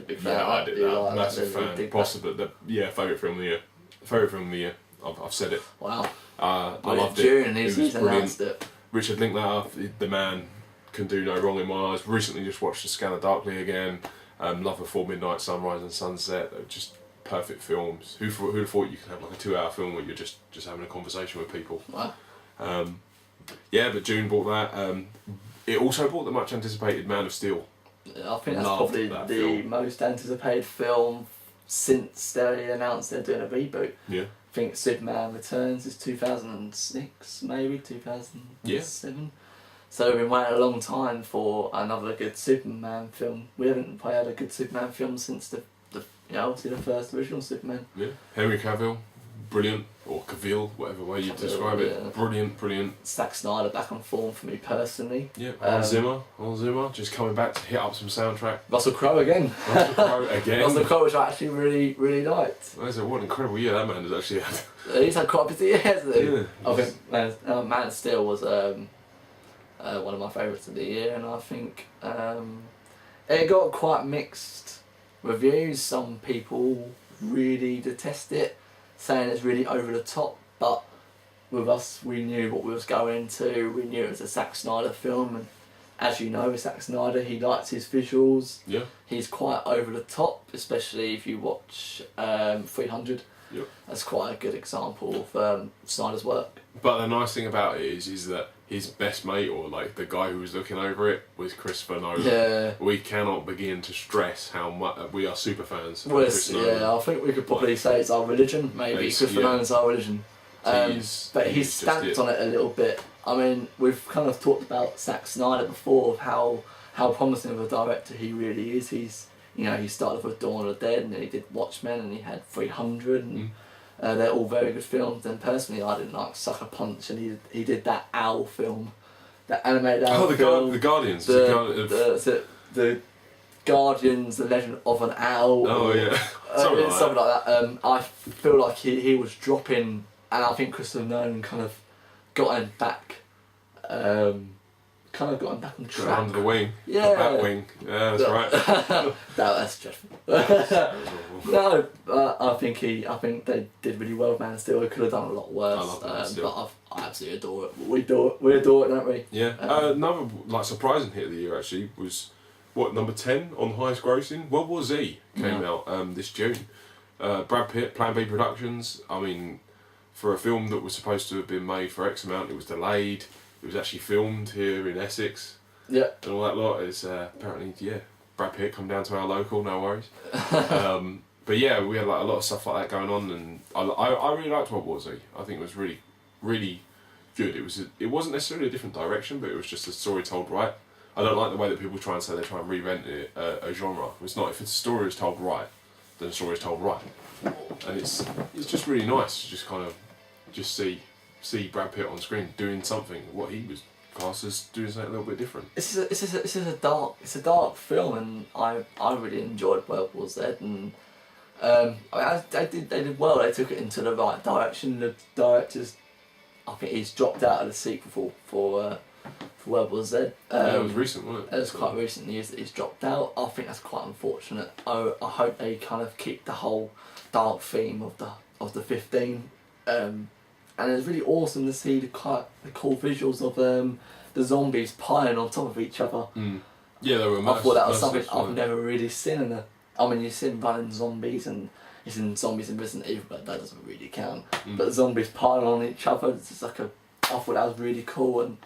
Big fan I did that. like Massive fan. Possibly favourite film of the year. Favourite film of the year. I've said it. Wow. I loved June, it. He's announced it. Richard Linklater, the man, can do no wrong in my eyes. Recently just watched The Scanner Darkly again. Love Before Midnight, Sunrise and Sunset. They're just perfect films. Who'd have thought you could have like a 2-hour film where you're just having a conversation with people? Wow. But June bought that. It also bought the much anticipated Man of Steel. I think that's probably the most anticipated film since they announced they're doing a reboot. Yeah. I think Superman Returns is 2006, maybe 2007. Yeah. So we've been waiting a long time for another good Superman film. We haven't had a good Superman film since the obviously the first original Superman. Yeah. Henry Cavill, brilliant, or Cavill, whatever way you describe it. Brilliant. Zack Snyder back on form for me personally. Yeah. Hans Zimmer, just coming back to hit up some soundtrack. Russell Crowe again. Russell Crowe, which I actually really liked. What an incredible year that man has actually had. He's had quite a busy year, hasn't he? Yeah. I think Man of Steel was one of my favourites of the year, and I think it got quite mixed reviews. Some people really detest it, saying it's really over the top, but with us, we knew what we was going into. We knew it was a Zack Snyder film, and as you know, with Zack Snyder, he likes his visuals. Yeah. He's quite over the top, especially if you watch 300. Yep. That's quite a good example of Snyder's work. But the nice thing about it is that his best mate, or like the guy who was looking over it, was Christopher Nolan. Yeah. We cannot begin to stress how much we are super fans. Well, I think we could probably say it's our religion. Maybe Christopher Nolan's our religion. But he's stamped on it a little bit. I mean, we've kind of talked about Zack Snyder before, of how promising of a director he really is. He started with Dawn of the Dead, and then he did Watchmen, and he had 300, and they're all very good films. And personally, I didn't like Sucker Punch, and he did that Owl film, that animated Owl film. The Guardians. The Guardians: The Legend of an Owl. Oh yeah, something like that. I feel like he was dropping, and I think Christopher Nolan kind of got him back. Got him back on track. Under the wing. Yeah. The bat wing. Yeah, that's right. No, that's dreadful. No, I think they did really well with Man of Steel. It could have done a lot worse. I love Man of Steel. But I absolutely adore it. We adore it, don't we? Yeah. Another surprising hit of the year actually was number 10 on the highest grossing. World War Z came out this June. Brad Pitt, Plan B Productions. I mean, for a film that was supposed to have been made for X amount, it was delayed. It was actually filmed here in Essex. Yeah. And all that lot is apparently, Brad Pitt come down to our local, no worries. But yeah, we had a lot of stuff like that going on, and I really liked World War Z. I think it was really, really good. It wasn't necessarily a different direction, but it was just a story told right. I don't like the way that people try and say they try and reinvent a genre. It's not. If a story is told right, then the story is told right, and it's just really nice to just kind of see Brad Pitt on screen doing something what he was classed as doing something a little bit different. It's a dark film, and I really enjoyed World War Z, and they did well. They took it into the right direction. The directors, I think he's dropped out of the sequel for World War Z. It was recent, wasn't it? It was quite recent news that he's dropped out. I think that's quite unfortunate. I hope they kind of keep the whole dark theme of the 15. And it's really awesome to see the cool visuals of the zombies piling on top of each other. Mm. Yeah, they were I thought that was something I've never really seen you've seen running zombies and you've seen zombies in Resident Evil, but that doesn't really count. But zombies piling on each other, it's just I thought that was really cool, and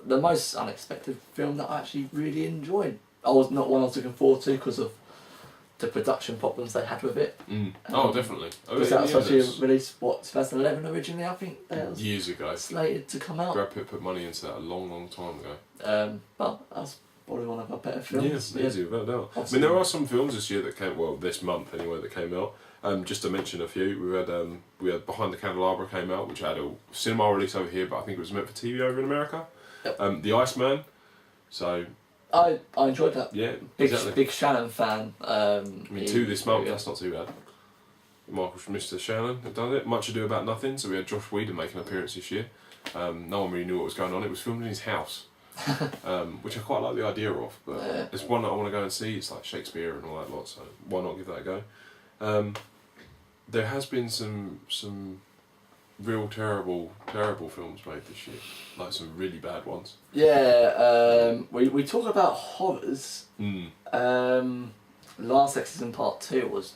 the most unexpected film that I actually really enjoyed. I was not one I was looking forward to because of the production problems they had with it. Definitely. Because that was actually released 2011 originally, I think. Years ago. Slated to come out. Brad Pitt put money into that a long, long time ago. But that's probably one of our better films. Yeah, easy, without doubt. I mean, there are some films this year that came, this month anyway, that came out. Just to mention a few, we had Behind the Candelabra came out, which had a cinema release over here, but I think it was meant for TV over in America. Yep. The Iceman. So. I enjoyed that. Yeah, big Shannon fan. 2 this month. That's not too bad. Mr. Shannon had done it. Much Ado About Nothing. So we had Josh Whedon make an appearance this year. No one really knew what was going on. It was filmed in his house, which I quite like the idea of. But it's one that I want to go and see. It's like Shakespeare and all that lot. So why not give that a go? There has been some real terrible films made this year, like some really bad ones. Yeah, we talk about horrors. Last Exorcism Part 2 was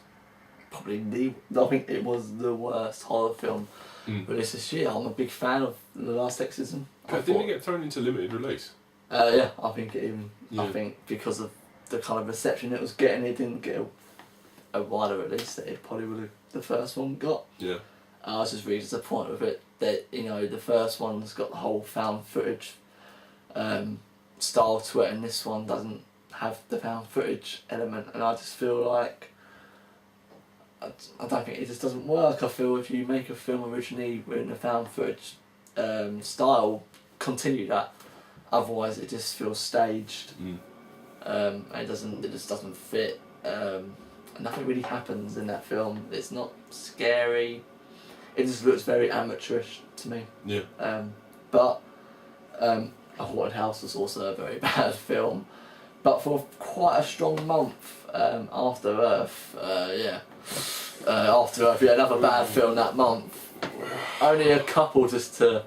probably I think it was the worst horror film released this year. I'm a big fan of The Last Exorcism. Didn't it get thrown into limited release? Yeah, I think I think because of the kind of reception it was getting, it didn't get a wider release that it probably would have the first one got. Yeah. I was just really disappointed with it that, the first one's got the whole found footage style to it, and this one doesn't have the found footage element, and I just feel like I don't think it just doesn't work. I feel if you make a film originally in the found footage style, continue that. Otherwise, it just feels staged. And it just doesn't fit. Nothing really happens in that film. It's not scary. It just looks very amateurish to me. Yeah. But Haunted House was also a very bad film. But for quite a strong month, After Earth, After Earth, another bad film that month. Only a couple just to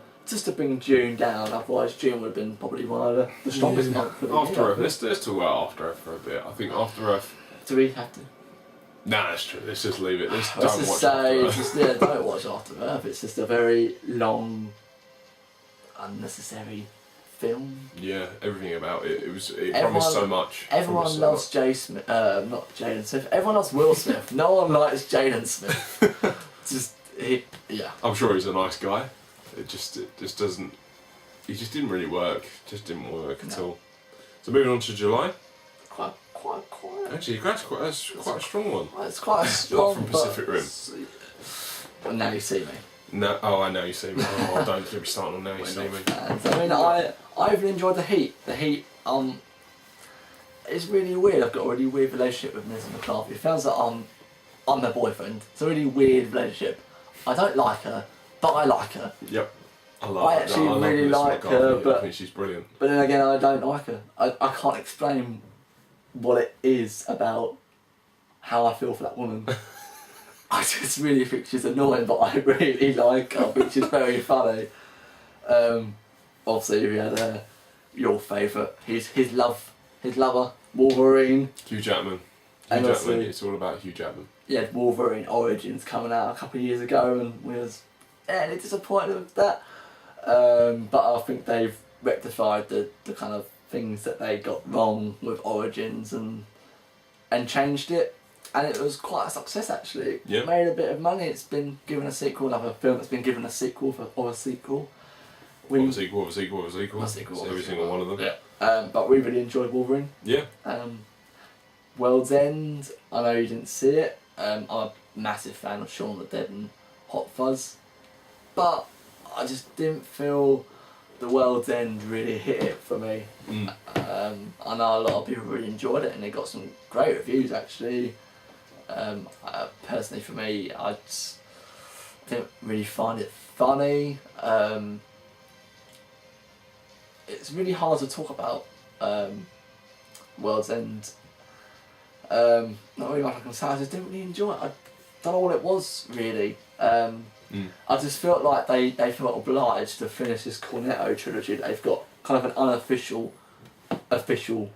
bring June down. Otherwise, June would have been probably one of the strongest months. After Earth. Let's talk about After Earth for a bit. I think After Earth. Do we have to? Nah, that's true. Let's just leave it. Let's don't watch After Earth. It's just a very long, unnecessary film. Yeah, everything about it. It promised so much. Everyone loves not Jaden Smith. Everyone loves Will Smith. No one likes Jaden Smith. I'm sure he's a nice guy. It just doesn't. He just didn't really work. Just didn't work at all. So moving on to July. Quite. Actually, that's quite a strong one. It's quite a strong. Apart from Pacific Rim. Well, Now You See Me. No, I Now You See Me. Oh, don't get me started on Now You See Me. I mean, I really enjoyed The Heat. The Heat, it's really weird. I've got a really weird relationship with Melissa McCarthy. It feels like I'm their boyfriend. It's a really weird relationship. I don't like her, but I like her. Yep. I actually really like her, but I think she's brilliant. But then again, I don't like her. I can't explain what it is about how I feel for that woman. I just really think she's annoying, but I really like her. I think she's very funny. Obviously, we had your favourite, his lover, Wolverine. Hugh Jackman. It's all about Hugh Jackman. Yeah, Wolverine Origins coming out a couple of years ago, and we was fairly disappointed with that. But I think they've rectified the kind of things that they got wrong with Origins and changed it. And it was quite a success actually. Yeah. It made a bit of money. It's been given a sequel, another film that's been given a sequel or a sequel. A sequel. Every single one of them. Yeah. But we really enjoyed Wolverine. Yeah. World's End, I know you didn't see it. I'm a massive fan of Shaun of the Dead and Hot Fuzz. But I just didn't feel the World's End really hit it for me. I know a lot of people really enjoyed it and it got some great reviews actually. Personally for me, I just didn't really find it funny. It's really hard to talk about World's End. Not really much I can say, I just didn't really enjoy it. I don't know what it was really. I just felt like they felt obliged to finish this Cornetto trilogy. They've got kind of an unofficial, official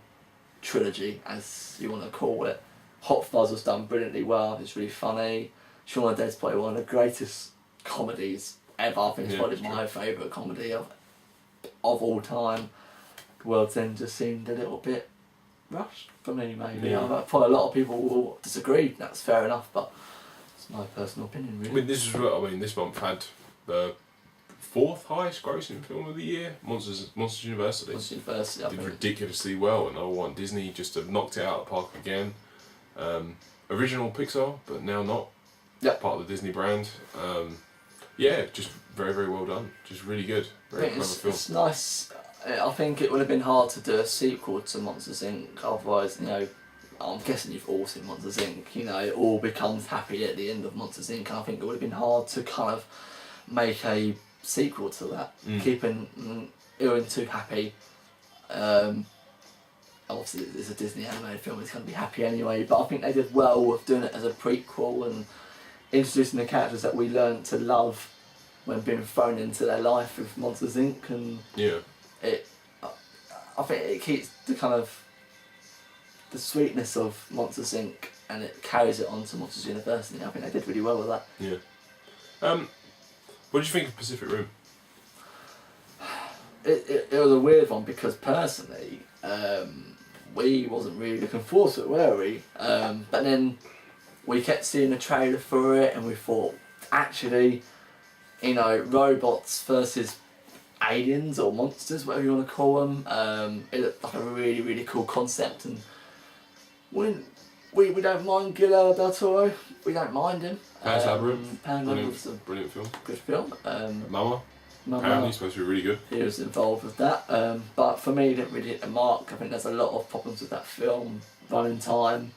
trilogy, as you want to call it. Hot Fuzz was done brilliantly well, it's really funny. Shaun of the Dead's probably one of the greatest comedies ever. I think it's probably my favourite comedy of all time. The World's End just seemed a little bit rushed for me, maybe. Yeah. Probably a lot of people will disagree, that's fair enough, but it's my personal opinion really. This month had the 4th highest grossing film of the year, Monsters University. Monsters University, I did think. ridiculously well, and I want Disney just to knocked it out of the park again. Original Pixar, but now not. Yep. Part of the Disney brand. Yeah, just very, very well done. Just really good. Very clever film. It's nice. I think it would have been hard to do a sequel to Monsters Inc. Otherwise, I'm guessing you've all seen Monsters Inc. It all becomes happy at the end of Monsters Inc. And I think it would have been hard to kind of make a sequel to that, keeping Ewan too happy. Obviously, it's a Disney animated film, it's going to be happy anyway, but I think they did well with doing it as a prequel and introducing the characters that we learned to love when being thrown into their life with Monsters Inc. And I think it keeps the kind of the sweetness of Monsters Inc. and it carries it on to Monsters University. I think they did really well with that. Yeah. What did you think of Pacific Rim? It was a weird one because personally, we wasn't really looking forward to it, were we? But then we kept seeing a trailer for it and we thought, actually, robots versus aliens or monsters, whatever you want to call them, it looked like a really, really cool concept, and we don't mind Guillermo del Toro, we don't mind him. Pan's Labyrinth, was a brilliant film. good film. Mama, apparently supposed to be really good. He was involved with that, but for me, it didn't really hit the mark. I think there's a lot of problems with that film, running time.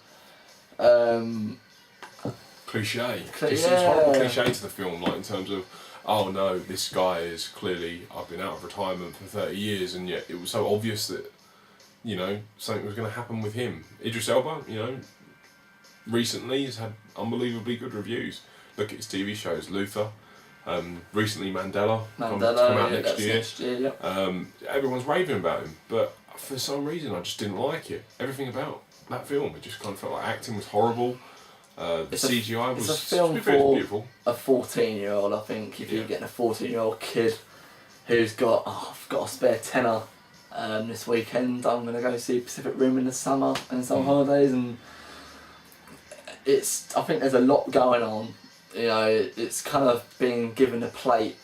Cliche. It's horrible cliche to the film, like in terms of, oh no, this guy is clearly, I've been out of retirement for 30 years, and yet it was so obvious that, something was going to happen with him. Idris Elba, recently has had unbelievably good reviews. Look at his TV shows, Luther. Recently Mandela come out next year. Everyone's raving about him, but for some reason I just didn't like it. Everything about that film, it just kind of felt like acting was horrible. The CGI was it's a film very beautiful. A 14-year-old, I think. If you're getting a 14-year-old kid who's got, I've got a spare tenner this weekend, I'm going to go see Pacific Rim in the summer and summer holidays, and I think there's a lot going on. It's kind of being given a plate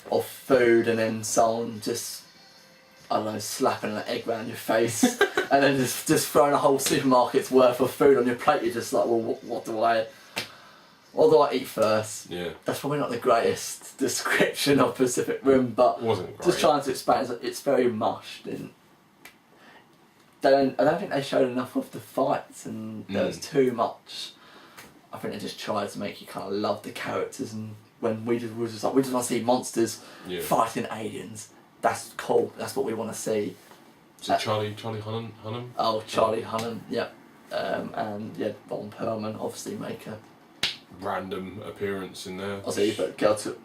of food and then someone just, I don't know, slapping an egg around your face and then just throwing a whole supermarket's worth of food on your plate. You're just like, well, what do I eat first? Yeah. That's probably not the greatest description of Pacific Rim, but wasn't great. Just trying to explain, it's very mushed. And I don't think they showed enough of the fights, and there was too much. I think they just tried to make you kind of love the characters, and when we just want to see monsters fighting aliens. That's cool. That's what we want to see. So Charlie Hunnam? Oh, Charlie Hunnam, yeah. And yeah, Ron Perlman obviously make a random appearance in there. Obviously, but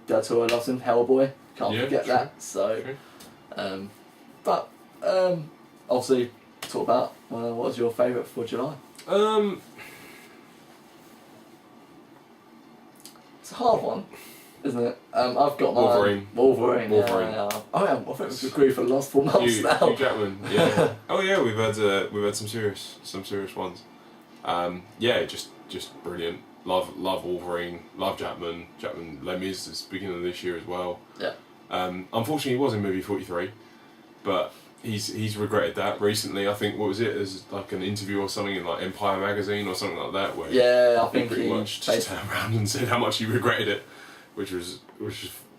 Del Toro loves him, Hellboy. Can't forget true. That. So, but obviously, talk about what was your favourite for July? It's a hard one, isn't it? I've got my Wolverine. Yeah. Oh yeah, I think we've agreed for the last 4 months now. Hugh Jackman. Yeah. Oh yeah, we've had some serious ones. Yeah, just brilliant. Love Wolverine. Love Jackman. Les Mis is beginning of this year as well. Yeah. Unfortunately, he was in movie 43, but he's regretted that recently. I think, what was it? There's like an interview or something in like Empire magazine or something like that, where I think pretty much just turned around and said how much he regretted it, which was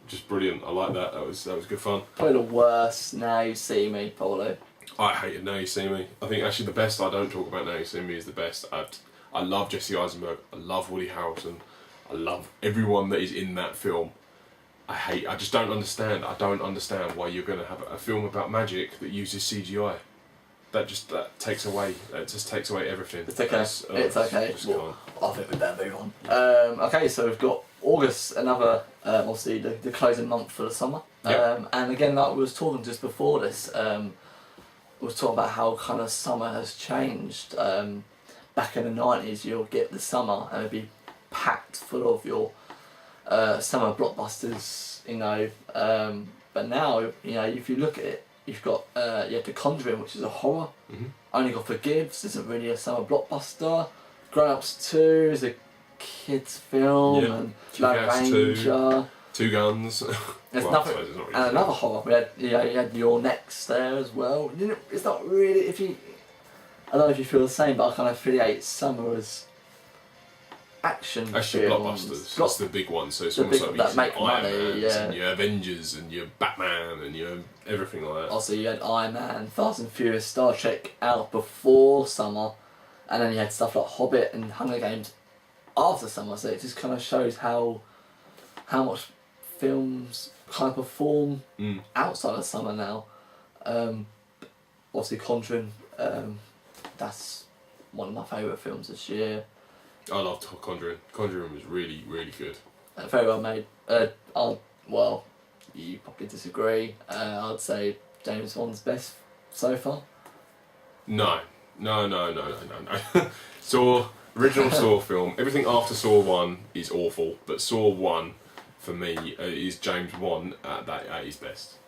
just brilliant. I like that. That was good fun. Probably the worst Now You See Me, probably. I hated Now You See Me. I think actually the best I don't talk about Now You See Me is the best. I love Jesse Eisenberg. I love Woody Harrelson. I love everyone that is in that film. I just don't understand. I don't understand why you're going to have a film about magic that uses CGI. That just takes away. It just takes away everything. It's okay. It's okay. Well, I think we better move on. Okay, so we've got August, another obviously the closing month for the summer. Yep. And again, like we was talking just before this, we was talking about how kind of summer has changed. Back in the 90s, you'll get the summer and it'd be packed full of your summer blockbusters, you know. But now, you know, if you look at it, you've got The Conjuring, which is a horror. Mm-hmm. Only God Forgives isn't really a summer blockbuster. Grown Ups 2 is a kids film, and Lone Ranger. Two Guns. There's nothing, really and another horror. You had Your Next there as well. You know, it's not really, I don't know if you feel the same, but I kind of affiliate summer as action actually films. Blockbusters. That's the big one. So it's almost like that make Iron money, Mans and your Avengers and your Batman and your everything like that. Also, you had Iron Man, Fast and Furious, Star Trek out before summer, and then you had stuff like Hobbit and Hunger Games after summer. So it just kind of shows how much films kind of perform outside of summer now. Obviously, Conjuring. That's one of my favourite films this year. I loved Conjuring. Conjuring was really, really good. Very well made. Well, you probably disagree. I'd say James Bond's best so far. No. Saw, original Saw film. Everything after Saw 1 is awful, but Saw 1, for me, is James Bond at his best.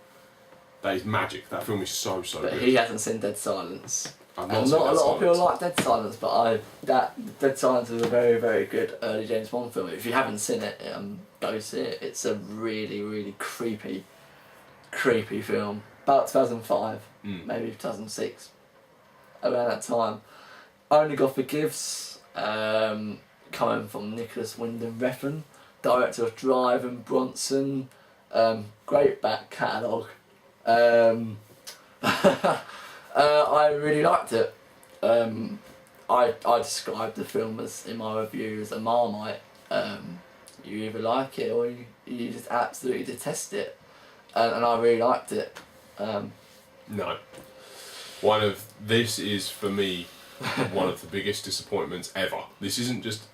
That is magic. That film is so good. But he hasn't seen Dead Silence. Not a lot of people like Dead Silence, but Dead Silence is a very, very good early James Bond film. If you haven't seen it, go see it. It's a really, really creepy film. About 2005, maybe 2006, around that time. Only God Forgives, coming from Nicholas Winding Refn, director of Drive and Bronson. Great back catalogue. I really liked it. I described the film as, in my review, as a Marmite. You either like it or you just absolutely detest it. And I really liked it. No. This is, for me, one of the biggest disappointments ever. This isn't just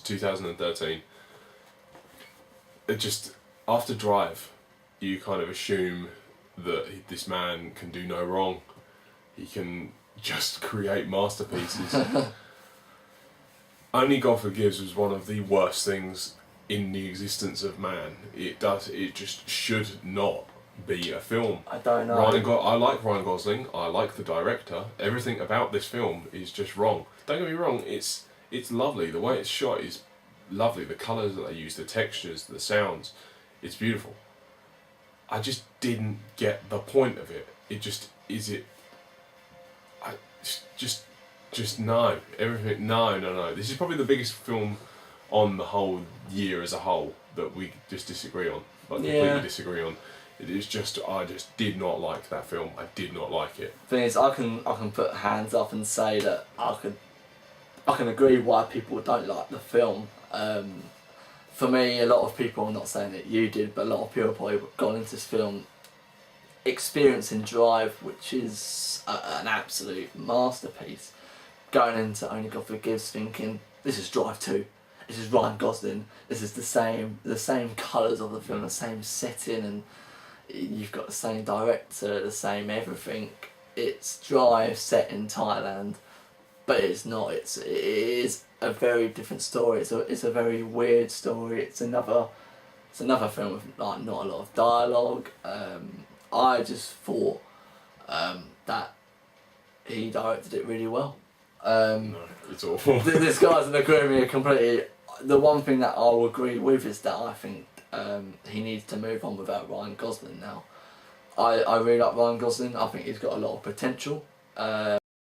2013. It just, after Drive, you kind of assume that this man can do no wrong. He can just create masterpieces. Only God Forgives was one of the worst things in the existence of man. It just should not be a film. I don't know. I like Ryan Gosling. I like the director. Everything about this film is just wrong. Don't get me wrong. It's lovely. The way it's shot is lovely. The colours that they use, the textures, the sounds. It's beautiful. I just didn't get the point of it. No. Everything. No. This is probably the biggest film on the whole year as a whole that we just disagree on. Completely disagree on. It is just, I just did not like that film. I did not like it. Thing is, I can put hands up and say that I can agree why people don't like the film. For me, a lot of people, I'm not saying that you did, but a lot of people probably gone into this film experiencing Drive, which is an absolute masterpiece, going into Only God Forgives thinking, this is Drive 2, this is Ryan Gosling, this is the same colours of the film, the same setting, and you've got the same director, the same everything. It's Drive set in Thailand, but it's not. It is a very different story. It's a very weird story. It's another film with like not a lot of dialogue. I just thought that he directed it really well. No, it's awful. This guy's an agree with me completely. The one thing that I will agree with is that I think he needs to move on without Ryan Gosling now. I really like Ryan Gosling. I think he's got a lot of potential.